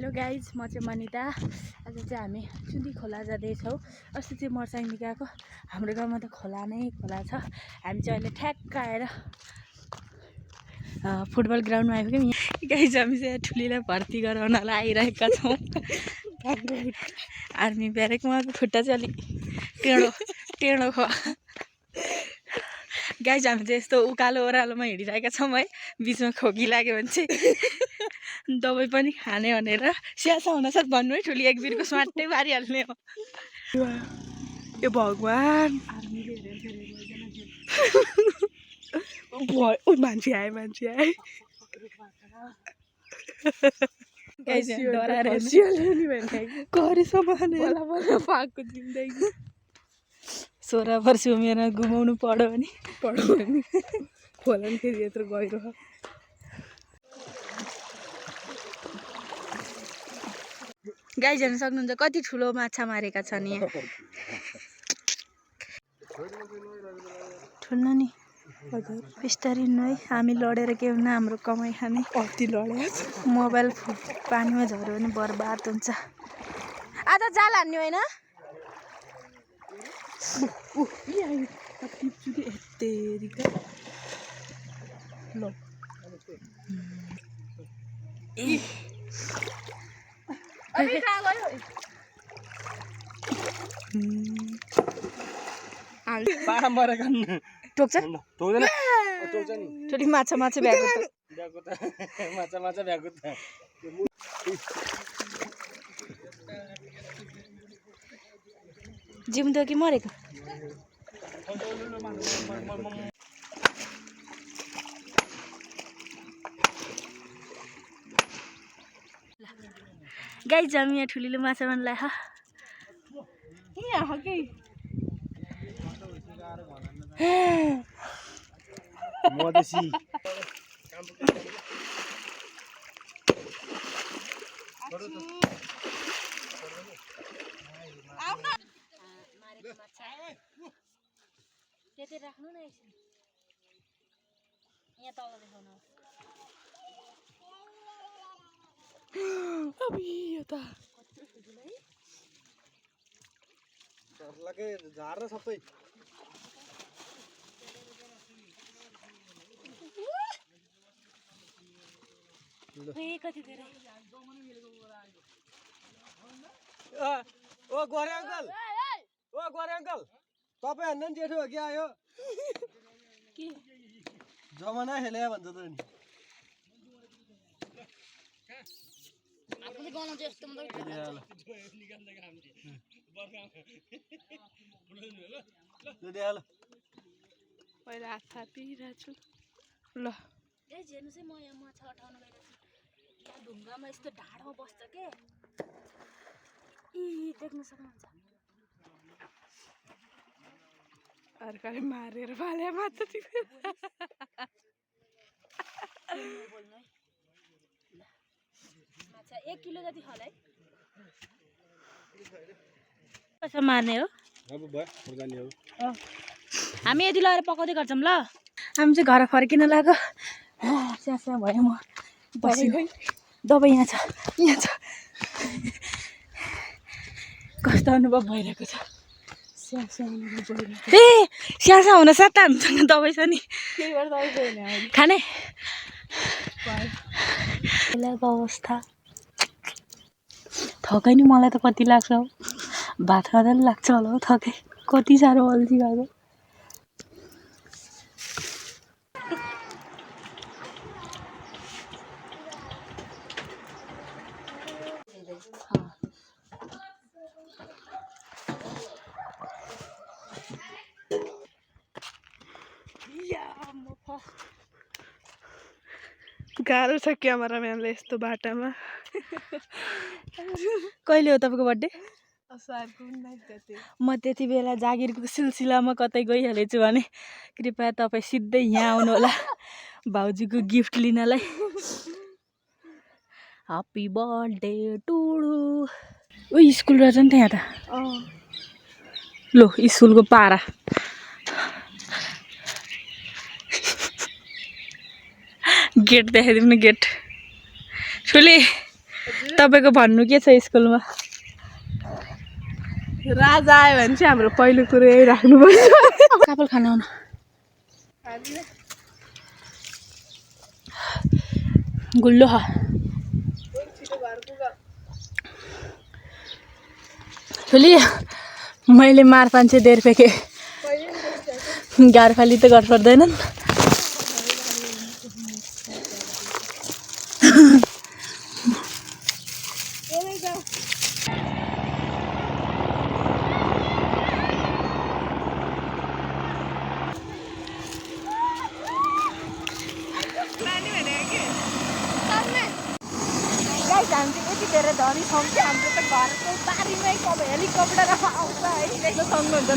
Hello guys, म चाहिँ मनिता। आज चाहिँ हामी चुली खोला जाँदैछौँ। अस्ति चाहिँ मर्साङ गएको, हाम्रो गाउँमा त खोला नै खोला छ। हामी चाहिँ अहिले ठ्याक्क आएर फुटबल ग्राउन्डमा आइपुग्यौँ। गाइज हामी चाहिँ ठुलीलाई भर्ती गराउनलाई आइरहेका छौँ। आर्मी ब्यारेक उहाँको खुट्टा चाहिँ अलिक टेढो ख। गाइज हामी चाहिँ यस्तो उकालो ओह्रालोमा हिँडिरहेका छौँ है। बिचमा खोकी लाग्यो भने चाहिँ दबाई पनि खाने भनेर स्यासा हुनसाथ भन्नु है, ठुली एक बिरको स्वाटै पारिहाल्ने हो। ए भगवान, मान्छे आए जिन्दगी 16 वर्ष उमेर घुमाउनु पढ्यो भने खोला नि फेरि यत्रो गहिरो। गाइज हेर्न सक्नुहुन्छ कति ठुलो माछा मारेका छन् यहाँ। ठुल्न नि बिस्तारै है, हामी लडेर के हुन्न, हाम्रो कमाइ खाने अति लडे। मोबाइल पानीमा झऱ्यो भने बर्बाद हुन्छ। आज जाल हान्ने होइन। टोक्छ थोड़ी माछा भ्याएको त जिउँदो कि मरेको। गाइज हामी यहाँ ठुलिलो माछा मार्नलाई मधेसी त्यतै राख्नु न, यहाँ तल देखाउनु। अब यो त लगे झार सबै कति धेरै। ओ गोरे अंकल तपाईँ हान्न नि जेठो हो कि आयो के जमाना खेले भन्छ त नि। आफूले गनाउँछ यस्तो पहिला हात थापिरहेको छु। ल हेर्नुहोस् है, म यहाँ माछा उठाउनु गएको छु। यहाँ ढुङ्गामा यस्तो ढाडमा बस्छ के, देख्न सक्नुहुन्छ। अर्काले मारेर फाले माछा माछा 1 किलो जति होला है। कसो मार्ने हो? हामी यति लगाएर पकाउँदै गर्छौँ ल। हामी चाहिँ घर फर्किन लाग्यो। स्यास्या भयो, म बसेँ। दबाई यहाँ छ। कस्तो अनुभव भइरहेको छ। स्यासा हुन साथ हामीसँग दबाई छ नि, खाने अवस्था थकै नि। मलाई त कति लाग्छ हौ, भात खाँदा पनि लाग्छ होला हौ थकै। कति साह्रो अल्छी गएको। गाह्रो छ क्यामेराम्यानले यस्तो बाटामा। कहिले हो तपाईँको बर्थडे? असारको 19 गते। म त्यति बेला जागिरको सिलसिलामा कतै गइहालेछु भने कृपया तपाईँ सिधै यहाँ आउनुहोला भाउजूको गिफ्ट लिनलाई। Happy birthday Tudu. ओ स्कुल रहेछ नि त यहाँ त। लो स्कुलको पारा। गेट देखाइदिउँ न, गेट ठुली तपाईँको भन्नु के छ स्कुलमा? राजा आयो भने चाहिँ हाम्रो पहिलो कुरो यही राख्नुपर्छ। कापल खाना आउनु गुल्लो खा ठुली मैले मार 500 फेके गारफाली त गर्नु पर्दैनन्। हामी चाहिँ यति धेरै धनी छौँ कि हाम्रो त घरको बारीमै कब हेलिकप्टर आउँछ है देख्न सक्नुहुन्छ।